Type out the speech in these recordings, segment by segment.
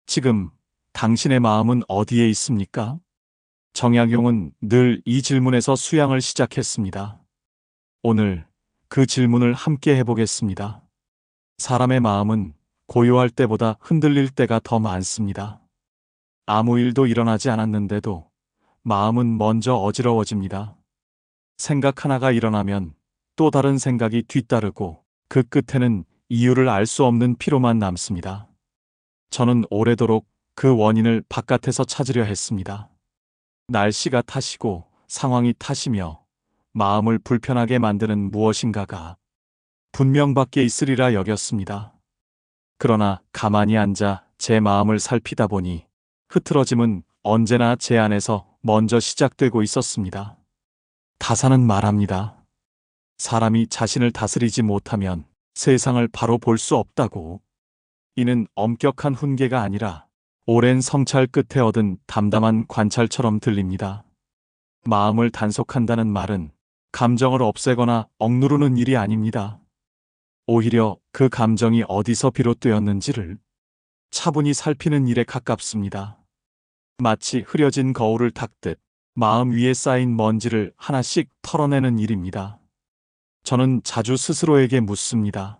지금 당신의 마음은 어디에 있습니까? 정약용은 늘 이 질문에서 수양을 시작했습니다. 오늘 그 질문을 함께 해보겠습니다. 사람의 마음은 고요할 때보다 흔들릴 때가 더 많습니다. 아무 일도 일어나지 않았는데도 마음은 먼저 어지러워집니다. 생각 하나가 일어나면 또 다른 생각이 뒤따르고 그 끝에는 이유를 알 수 없는 피로만 남습니다. 저는 오래도록 그 원인을 바깥에서 찾으려 했습니다. 날씨가 탓이고 상황이 탓이며 마음을 불편하게 만드는 무엇인가가 분명 밖에 있으리라 여겼습니다. 그러나 가만히 앉아 제 마음을 살피다 보니 흐트러짐은 언제나 제 안에서 먼저 시작되고 있었습니다. 다사는 말합니다. 사람이 자신을 다스리지 못하면 세상을 바로 볼 수 없다고. 이는 엄격한 훈계가 아니라 오랜 성찰 끝에 얻은 담담한 관찰처럼 들립니다. 마음을 단속한다는 말은 감정을 없애거나 억누르는 일이 아닙니다. 오히려 그 감정이 어디서 비롯되었는지를 차분히 살피는 일에 가깝습니다. 마치 흐려진 거울을 닦듯 마음 위에 쌓인 먼지를 하나씩 털어내는 일입니다. 저는 자주 스스로에게 묻습니다.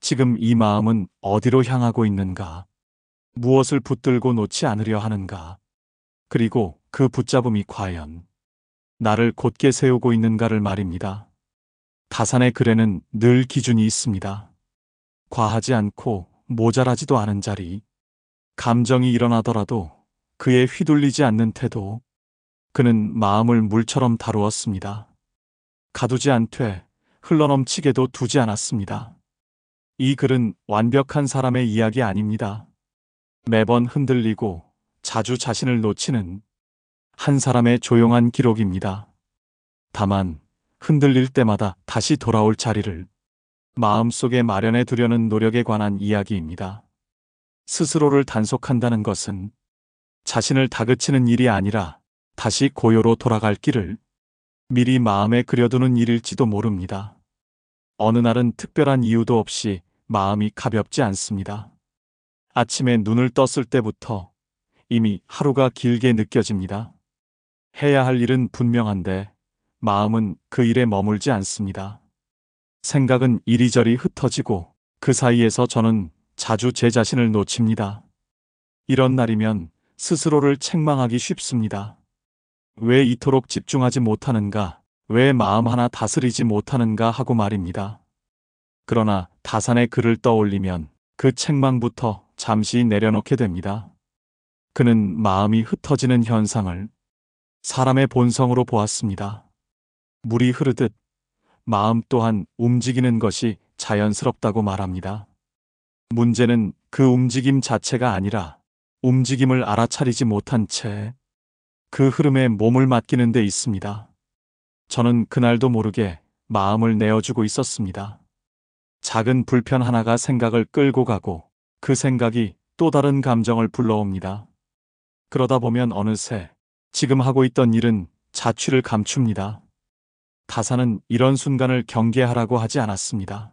지금 이 마음은 어디로 향하고 있는가? 무엇을 붙들고 놓지 않으려 하는가? 그리고 그 붙잡음이 과연 나를 곧게 세우고 있는가를 말입니다. 다산의 글에는 늘 기준이 있습니다. 과하지 않고 모자라지도 않은 자리, 감정이 일어나더라도 그에 휘둘리지 않는 태도, 그는 마음을 물처럼 다루었습니다. 가두지 않되 흘러넘치게도 두지 않았습니다. 이 글은 완벽한 사람의 이야기 아닙니다. 매번 흔들리고 자주 자신을 놓치는 한 사람의 조용한 기록입니다. 다만 흔들릴 때마다 다시 돌아올 자리를 마음속에 마련해 두려는 노력에 관한 이야기입니다. 스스로를 단속한다는 것은 자신을 다그치는 일이 아니라 다시 고요로 돌아갈 길을 미리 마음에 그려두는 일일지도 모릅니다. 어느 날은 특별한 이유도 없이 마음이 가볍지 않습니다. 아침에 눈을 떴을 때부터 이미 하루가 길게 느껴집니다. 해야 할 일은 분명한데 마음은 그 일에 머물지 않습니다. 생각은 이리저리 흩어지고 그 사이에서 저는 자주 제 자신을 놓칩니다. 이런 날이면 스스로를 책망하기 쉽습니다. 왜 이토록 집중하지 못하는가? 왜 마음 하나 다스리지 못하는가 하고 말입니다. 그러나 다산의 글을 떠올리면 그 책망부터 잠시 내려놓게 됩니다. 그는 마음이 흩어지는 현상을 사람의 본성으로 보았습니다. 물이 흐르듯 마음 또한 움직이는 것이 자연스럽다고 말합니다. 문제는 그 움직임 자체가 아니라 움직임을 알아차리지 못한 채 그 흐름에 몸을 맡기는 데 있습니다. 저는 그날도 모르게 마음을 내어주고 있었습니다. 작은 불편 하나가 생각을 끌고 가고 그 생각이 또 다른 감정을 불러옵니다. 그러다 보면 어느새 지금 하고 있던 일은 자취를 감춥니다. 다사는 이런 순간을 경계하라고 하지 않았습니다.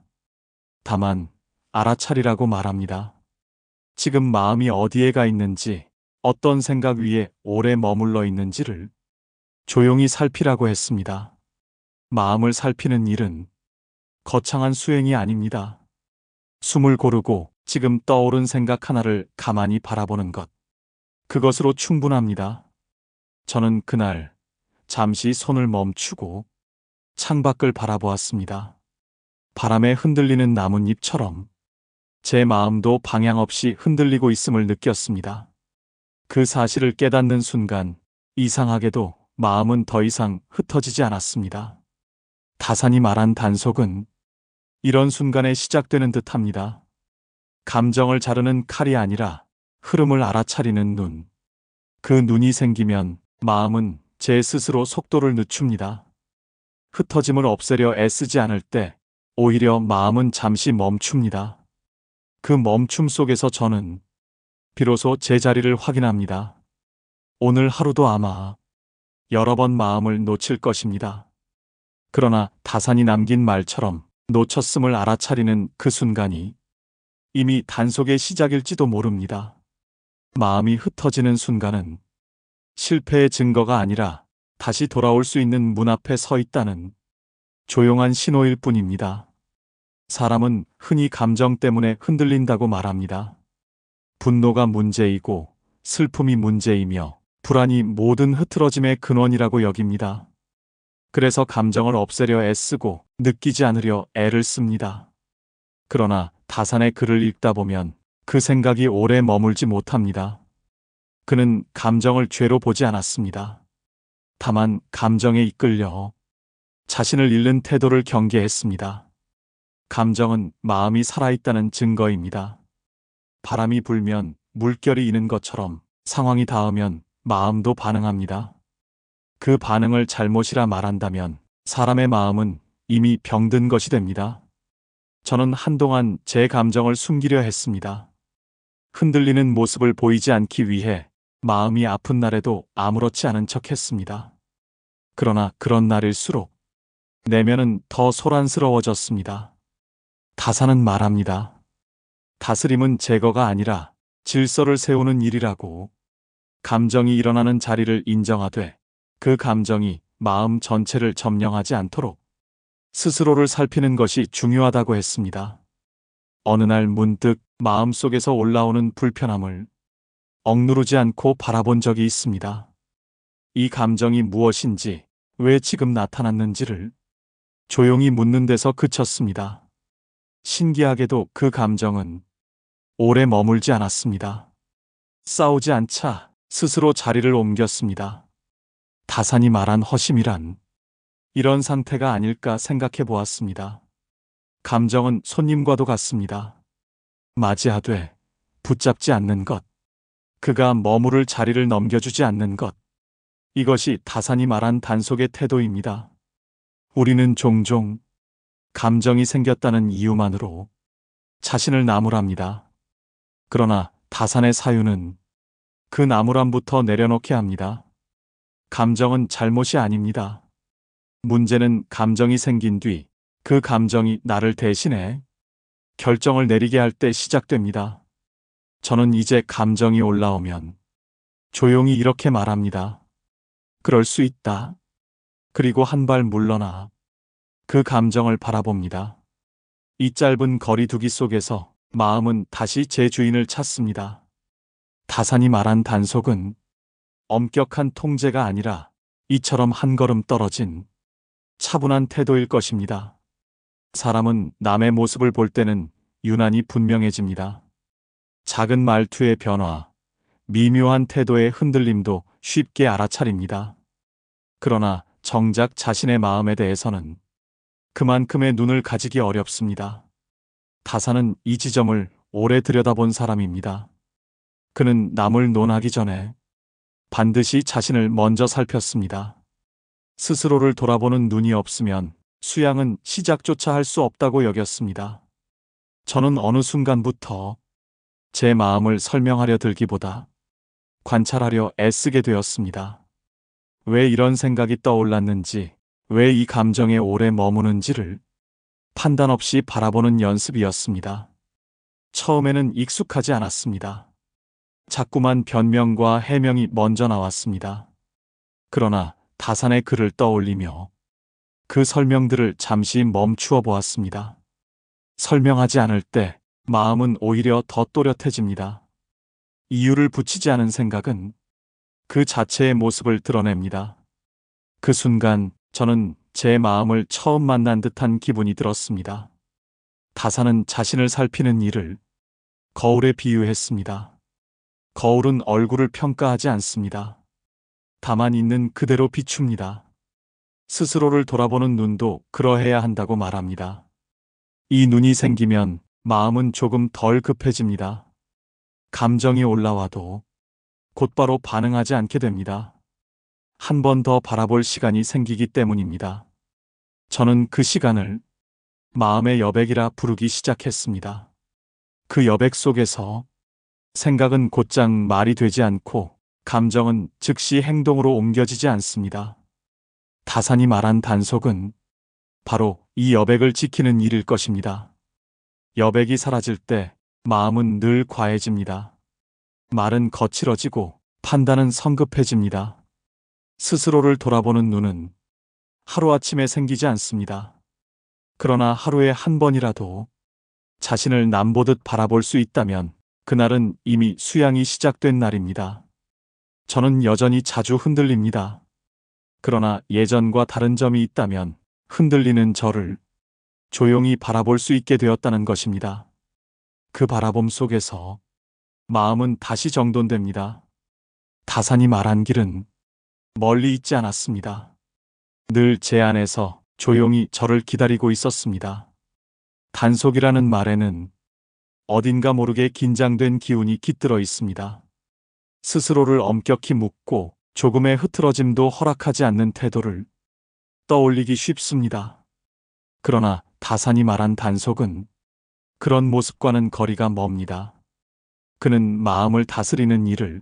다만 알아차리라고 말합니다. 지금 마음이 어디에 가 있는지, 어떤 생각 위에 오래 머물러 있는지를 조용히 살피라고 했습니다. 마음을 살피는 일은 거창한 수행이 아닙니다. 숨을 고르고 지금 떠오른 생각 하나를 가만히 바라보는 것. 그것으로 충분합니다. 저는 그날 잠시 손을 멈추고 창밖을 바라보았습니다. 바람에 흔들리는 나뭇잎처럼 제 마음도 방향 없이 흔들리고 있음을 느꼈습니다. 그 사실을 깨닫는 순간 이상하게도 마음은 더 이상 흩어지지 않았습니다. 다산이 말한 단속은 이런 순간에 시작되는 듯합니다. 감정을 자르는 칼이 아니라 흐름을 알아차리는 눈. 그 눈이 생기면 마음은 제 스스로 속도를 늦춥니다. 흩어짐을 없애려 애쓰지 않을 때 오히려 마음은 잠시 멈춥니다. 그 멈춤 속에서 저는 비로소 제 자리를 확인합니다. 오늘 하루도 아마 여러 번 마음을 놓칠 것입니다. 그러나 다산이 남긴 말처럼 놓쳤음을 알아차리는 그 순간이 이미 단속의 시작일지도 모릅니다. 마음이 흩어지는 순간은 실패의 증거가 아니라 다시 돌아올 수 있는 문 앞에 서 있다는 조용한 신호일 뿐입니다. 사람은 흔히 감정 때문에 흔들린다고 말합니다. 분노가 문제이고 슬픔이 문제이며 불안이 모든 흐트러짐의 근원이라고 여깁니다. 그래서 감정을 없애려 애쓰고 느끼지 않으려 애를 씁니다. 그러나 다산의 글을 읽다 보면 그 생각이 오래 머물지 못합니다. 그는 감정을 죄로 보지 않았습니다. 다만 감정에 이끌려 자신을 잃는 태도를 경계했습니다. 감정은 마음이 살아있다는 증거입니다. 바람이 불면 물결이 이는 것처럼 상황이 닿으면 마음도 반응합니다. 그 반응을 잘못이라 말한다면 사람의 마음은 이미 병든 것이 됩니다. 저는 한동안 제 감정을 숨기려 했습니다. 흔들리는 모습을 보이지 않기 위해 마음이 아픈 날에도 아무렇지 않은 척 했습니다. 그러나 그런 날일수록 내면은 더 소란스러워졌습니다. 다산은 말합니다. 다스림은 제거가 아니라 질서를 세우는 일이라고. 감정이 일어나는 자리를 인정하되 그 감정이 마음 전체를 점령하지 않도록 스스로를 살피는 것이 중요하다고 했습니다. 어느 날 문득 마음속에서 올라오는 불편함을 억누르지 않고 바라본 적이 있습니다. 이 감정이 무엇인지, 왜 지금 나타났는지를 조용히 묻는 데서 그쳤습니다. 신기하게도 그 감정은 오래 머물지 않았습니다. 싸우지 않자 스스로 자리를 옮겼습니다. 다산이 말한 허심이란 이런 상태가 아닐까 생각해 보았습니다. 감정은 손님과도 같습니다. 맞이하되 붙잡지 않는 것, 그가 머무를 자리를 넘겨주지 않는 것, 이것이 다산이 말한 단속의 태도입니다. 우리는 종종 감정이 생겼다는 이유만으로 자신을 나무랍니다. 그러나 다산의 사유는 그 나무람부터 내려놓게 합니다. 감정은 잘못이 아닙니다. 문제는 감정이 생긴 뒤 그 감정이 나를 대신해 결정을 내리게 할 때 시작됩니다. 저는 이제 감정이 올라오면 조용히 이렇게 말합니다. 그럴 수 있다. 그리고 한 발 물러나 그 감정을 바라봅니다. 이 짧은 거리두기 속에서 마음은 다시 제 주인을 찾습니다. 다산이 말한 단속은 엄격한 통제가 아니라 이처럼 한 걸음 떨어진 차분한 태도일 것입니다. 사람은 남의 모습을 볼 때는 유난히 분명해집니다. 작은 말투의 변화, 미묘한 태도의 흔들림도 쉽게 알아차립니다. 그러나 정작 자신의 마음에 대해서는 그만큼의 눈을 가지기 어렵습니다. 다산은 이 지점을 오래 들여다본 사람입니다. 그는 남을 논하기 전에 반드시 자신을 먼저 살폈습니다. 스스로를 돌아보는 눈이 없으면 수양은 시작조차 할 수 없다고 여겼습니다. 저는 어느 순간부터 제 마음을 설명하려 들기보다 관찰하려 애쓰게 되었습니다. 왜 이런 생각이 떠올랐는지, 왜 이 감정에 오래 머무는지를 판단 없이 바라보는 연습이었습니다. 처음에는 익숙하지 않았습니다. 자꾸만 변명과 해명이 먼저 나왔습니다. 그러나 다산의 글을 떠올리며 그 설명들을 잠시 멈추어 보았습니다. 설명하지 않을 때 마음은 오히려 더 또렷해집니다. 이유를 붙이지 않은 생각은 그 자체의 모습을 드러냅니다. 그 순간 저는 제 마음을 처음 만난 듯한 기분이 들었습니다. 다산은 자신을 살피는 일을 거울에 비유했습니다. 거울은 얼굴을 평가하지 않습니다. 다만 있는 그대로 비춥니다. 스스로를 돌아보는 눈도 그러해야 한다고 말합니다. 이 눈이 생기면 마음은 조금 덜 급해집니다. 감정이 올라와도 곧바로 반응하지 않게 됩니다. 한 번 더 바라볼 시간이 생기기 때문입니다. 저는 그 시간을 마음의 여백이라 부르기 시작했습니다. 그 여백 속에서 생각은 곧장 말이 되지 않고 감정은 즉시 행동으로 옮겨지지 않습니다. 다산이 말한 단속은 바로 이 여백을 지키는 일일 것입니다. 여백이 사라질 때 마음은 늘 과해집니다. 말은 거칠어지고 판단은 성급해집니다. 스스로를 돌아보는 눈은 하루아침에 생기지 않습니다. 그러나 하루에 한 번이라도 자신을 남보듯 바라볼 수 있다면 그날은 이미 수양이 시작된 날입니다. 저는 여전히 자주 흔들립니다. 그러나 예전과 다른 점이 있다면 흔들리는 저를 조용히 바라볼 수 있게 되었다는 것입니다. 그 바라봄 속에서 마음은 다시 정돈됩니다. 다산이 말한 길은 멀리 있지 않았습니다. 늘 제 안에서 조용히 저를 기다리고 있었습니다. 단속이라는 말에는 어딘가 모르게 긴장된 기운이 깃들어 있습니다. 스스로를 엄격히 묻고 조금의 흐트러짐도 허락하지 않는 태도를 떠올리기 쉽습니다. 그러나 다산이 말한 단속은 그런 모습과는 거리가 멉니다. 그는 마음을 다스리는 일을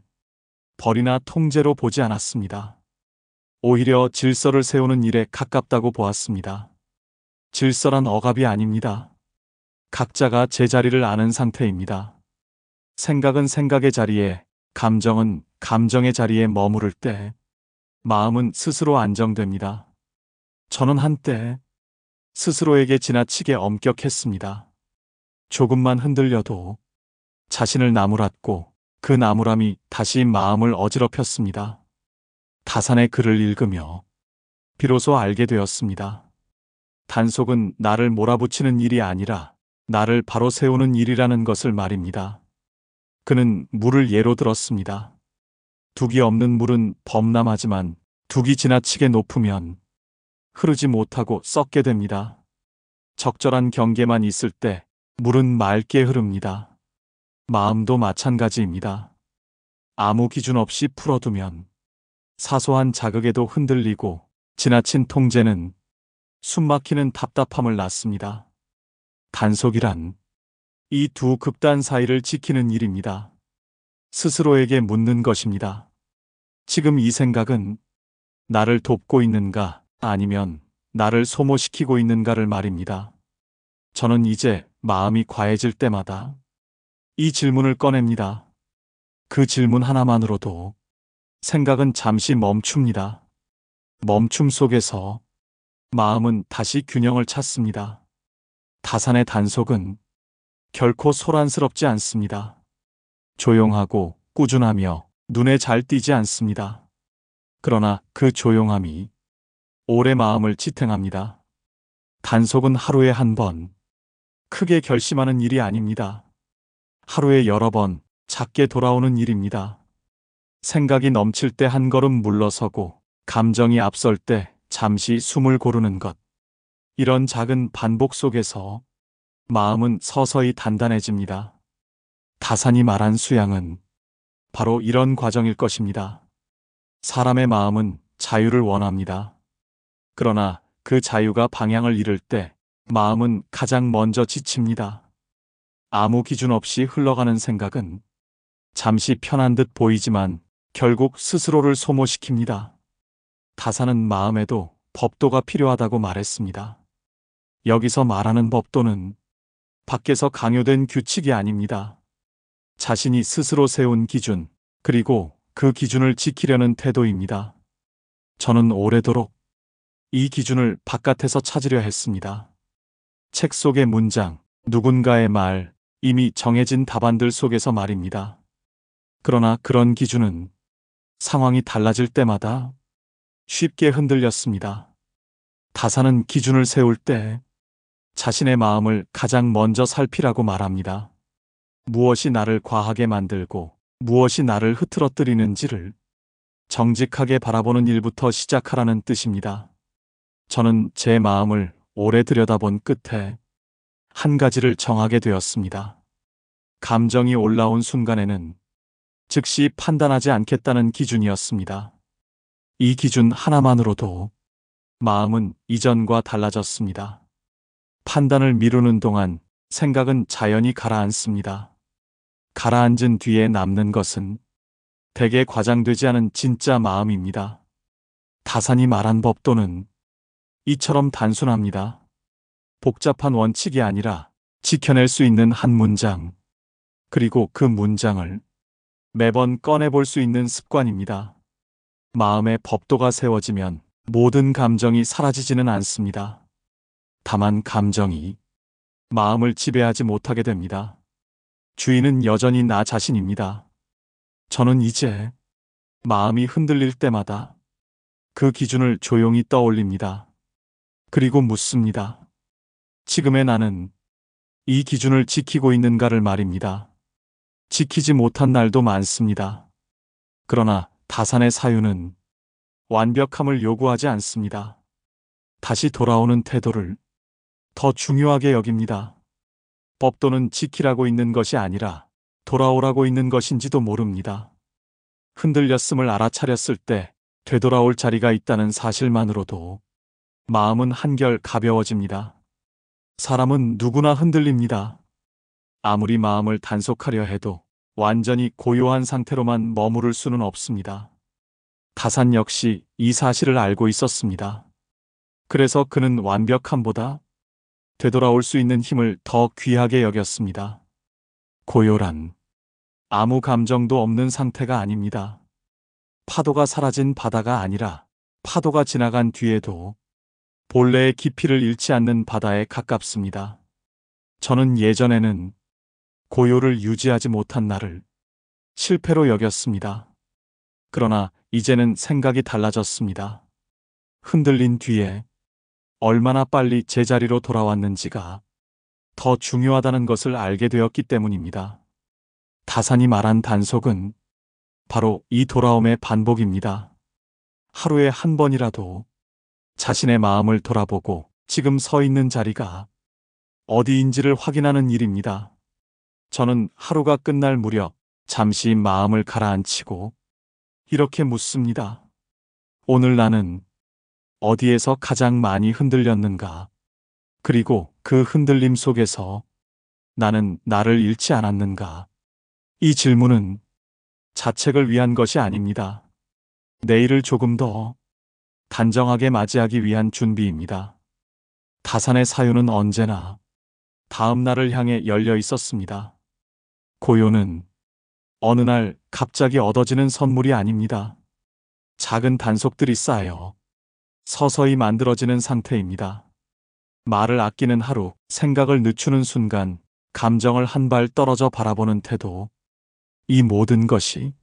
벌이나 통제로 보지 않았습니다. 오히려 질서를 세우는 일에 가깝다고 보았습니다. 질서란 억압이 아닙니다. 각자가 제 자리를 아는 상태입니다. 생각은 생각의 자리에, 감정은 감정의 자리에 머무를 때 마음은 스스로 안정됩니다. 저는 한때 스스로에게 지나치게 엄격했습니다. 조금만 흔들려도 자신을 나무랐고 그 나무람이 다시 마음을 어지럽혔습니다. 다산의 글을 읽으며 비로소 알게 되었습니다. 단속은 나를 몰아붙이는 일이 아니라 나를 바로 세우는 일이라는 것을 말입니다. 그는 물을 예로 들었습니다. 둑이 없는 물은 범람하지만 둑이 지나치게 높으면 흐르지 못하고 썩게 됩니다. 적절한 경계만 있을 때 물은 맑게 흐릅니다. 마음도 마찬가지입니다. 아무 기준 없이 풀어두면 사소한 자극에도 흔들리고 지나친 통제는 숨막히는 답답함을 낳습니다. 단속이란 이 두 극단 사이를 지키는 일입니다. 스스로에게 묻는 것입니다. 지금 이 생각은 나를 돕고 있는가 아니면 나를 소모시키고 있는가를 말입니다. 저는 이제 마음이 과해질 때마다 이 질문을 꺼냅니다. 그 질문 하나만으로도 생각은 잠시 멈춥니다. 멈춤 속에서 마음은 다시 균형을 찾습니다. 다산의 단속은 결코 소란스럽지 않습니다. 조용하고 꾸준하며 눈에 잘 띄지 않습니다. 그러나 그 조용함이 오래 마음을 지탱합니다. 단속은 하루에 한 번, 크게 결심하는 일이 아닙니다. 하루에 여러 번, 작게 돌아오는 일입니다. 생각이 넘칠 때 한 걸음 물러서고, 감정이 앞설 때 잠시 숨을 고르는 것. 이런 작은 반복 속에서 마음은 서서히 단단해집니다. 다산이 말한 수양은 바로 이런 과정일 것입니다. 사람의 마음은 자유를 원합니다. 그러나 그 자유가 방향을 잃을 때 마음은 가장 먼저 지칩니다. 아무 기준 없이 흘러가는 생각은 잠시 편한 듯 보이지만 결국 스스로를 소모시킵니다. 다산은 마음에도 법도가 필요하다고 말했습니다. 여기서 말하는 법도는 밖에서 강요된 규칙이 아닙니다. 자신이 스스로 세운 기준, 그리고 그 기준을 지키려는 태도입니다. 저는 오래도록 이 기준을 바깥에서 찾으려 했습니다. 책 속의 문장, 누군가의 말, 이미 정해진 답안들 속에서 말입니다. 그러나 그런 기준은 상황이 달라질 때마다 쉽게 흔들렸습니다. 다산은 기준을 세울 때 자신의 마음을 가장 먼저 살피라고 말합니다. 무엇이 나를 과하게 만들고 무엇이 나를 흐트러뜨리는지를 정직하게 바라보는 일부터 시작하라는 뜻입니다. 저는 제 마음을 오래 들여다본 끝에 한 가지를 정하게 되었습니다. 감정이 올라온 순간에는 즉시 판단하지 않겠다는 기준이었습니다. 이 기준 하나만으로도 마음은 이전과 달라졌습니다. 판단을 미루는 동안 생각은 자연히 가라앉습니다. 가라앉은 뒤에 남는 것은 대개 과장되지 않은 진짜 마음입니다. 다산이 말한 법도는 이처럼 단순합니다. 복잡한 원칙이 아니라 지켜낼 수 있는 한 문장, 그리고 그 문장을 매번 꺼내볼 수 있는 습관입니다. 마음의 법도가 세워지면 모든 감정이 사라지지는 않습니다. 다만 감정이 마음을 지배하지 못하게 됩니다. 주인은 여전히 나 자신입니다. 저는 이제 마음이 흔들릴 때마다 그 기준을 조용히 떠올립니다. 그리고 묻습니다. 지금의 나는 이 기준을 지키고 있는가를 말입니다. 지키지 못한 날도 많습니다. 그러나 다산의 사유는 완벽함을 요구하지 않습니다. 다시 돌아오는 태도를 더 중요하게 여깁니다. 법도는 지키라고 있는 것이 아니라 돌아오라고 있는 것인지도 모릅니다. 흔들렸음을 알아차렸을 때 되돌아올 자리가 있다는 사실만으로도 마음은 한결 가벼워집니다. 사람은 누구나 흔들립니다. 아무리 마음을 단속하려 해도 완전히 고요한 상태로만 머무를 수는 없습니다. 다산 역시 이 사실을 알고 있었습니다. 그래서 그는 완벽함보다 되돌아올 수 있는 힘을 더 귀하게 여겼습니다. 고요란 아무 감정도 없는 상태가 아닙니다. 파도가 사라진 바다가 아니라 파도가 지나간 뒤에도 본래의 깊이를 잃지 않는 바다에 가깝습니다. 저는 예전에는 고요를 유지하지 못한 나를 실패로 여겼습니다. 그러나 이제는 생각이 달라졌습니다. 흔들린 뒤에 얼마나 빨리 제자리로 돌아왔는지가 더 중요하다는 것을 알게 되었기 때문입니다. 다산이 말한 단속은 바로 이 돌아옴의 반복입니다. 하루에 한 번이라도 자신의 마음을 돌아보고 지금 서 있는 자리가 어디인지를 확인하는 일입니다. 저는 하루가 끝날 무렵 잠시 마음을 가라앉히고 이렇게 묻습니다. 오늘 나는 어디에서 가장 많이 흔들렸는가? 그리고 그 흔들림 속에서 나는 나를 잃지 않았는가? 이 질문은 자책을 위한 것이 아닙니다. 내일을 조금 더 단정하게 맞이하기 위한 준비입니다. 다산의 사유는 언제나 다음 날을 향해 열려 있었습니다. 고요는 어느 날 갑자기 얻어지는 선물이 아닙니다. 작은 단속들이 쌓여 서서히 만들어지는 상태입니다. 말을 아끼는 하루, 생각을 늦추는 순간, 감정을 한 발 떨어져 바라보는 태도, 이 모든 것이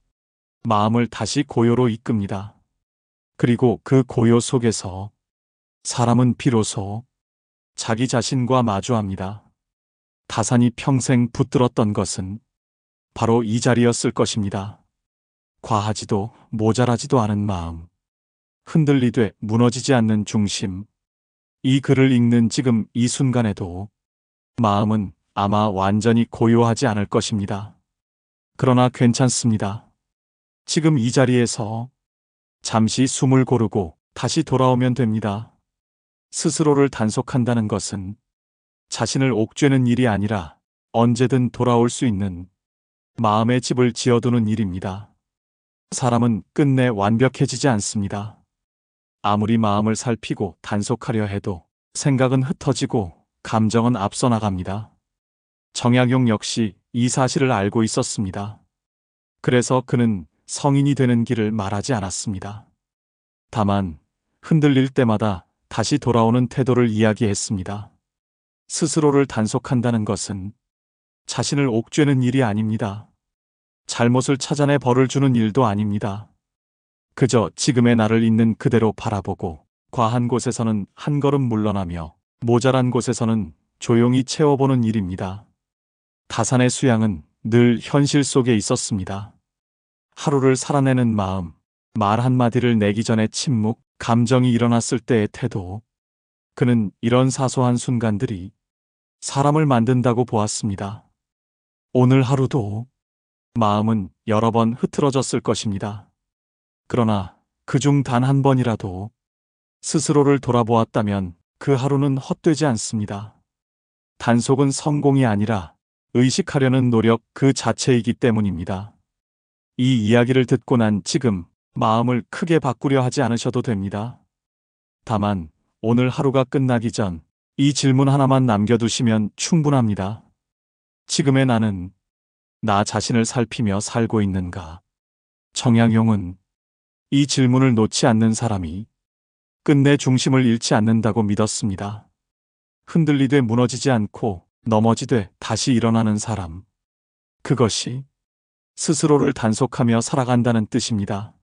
마음을 다시 고요로 이끕니다. 그리고 그 고요 속에서 사람은 비로소 자기 자신과 마주합니다. 다산이 평생 붙들었던 것은 바로 이 자리였을 것입니다. 과하지도 모자라지도 않은 마음, 흔들리되 무너지지 않는 중심. 이 글을 읽는 지금 이 순간에도 마음은 아마 완전히 고요하지 않을 것입니다. 그러나 괜찮습니다. 지금 이 자리에서 잠시 숨을 고르고 다시 돌아오면 됩니다. 스스로를 단속한다는 것은 자신을 옥죄는 일이 아니라 언제든 돌아올 수 있는 마음의 집을 지어두는 일입니다. 사람은 끝내 완벽해지지 않습니다. 아무리 마음을 살피고 단속하려 해도 생각은 흩어지고 감정은 앞서 나갑니다. 정약용 역시 이 사실을 알고 있었습니다. 그래서 그는 성인이 되는 길을 말하지 않았습니다. 다만 흔들릴 때마다 다시 돌아오는 태도를 이야기했습니다. 스스로를 단속한다는 것은 자신을 옥죄는 일이 아닙니다. 잘못을 찾아내 벌을 주는 일도 아닙니다. 그저 지금의 나를 있는 그대로 바라보고 과한 곳에서는 한 걸음 물러나며 모자란 곳에서는 조용히 채워보는 일입니다. 다산의 수양은 늘 현실 속에 있었습니다. 하루를 살아내는 마음, 말 한마디를 내기 전에 침묵, 감정이 일어났을 때의 태도. 그는 이런 사소한 순간들이 사람을 만든다고 보았습니다. 오늘 하루도 마음은 여러 번 흐트러졌을 것입니다. 그러나 그중 단 한 번이라도 스스로를 돌아보았다면 그 하루는 헛되지 않습니다. 단속은 성공이 아니라 의식하려는 노력 그 자체이기 때문입니다. 이 이야기를 듣고 난 지금 마음을 크게 바꾸려 하지 않으셔도 됩니다. 다만 오늘 하루가 끝나기 전 이 질문 하나만 남겨두시면 충분합니다. 지금의 나는 나 자신을 살피며 살고 있는가? 정약용은 이 질문을 놓지 않는 사람이 끝내 중심을 잃지 않는다고 믿었습니다. 흔들리되 무너지지 않고 넘어지되 다시 일어나는 사람. 그것이 스스로를 단속하며 살아간다는 뜻입니다.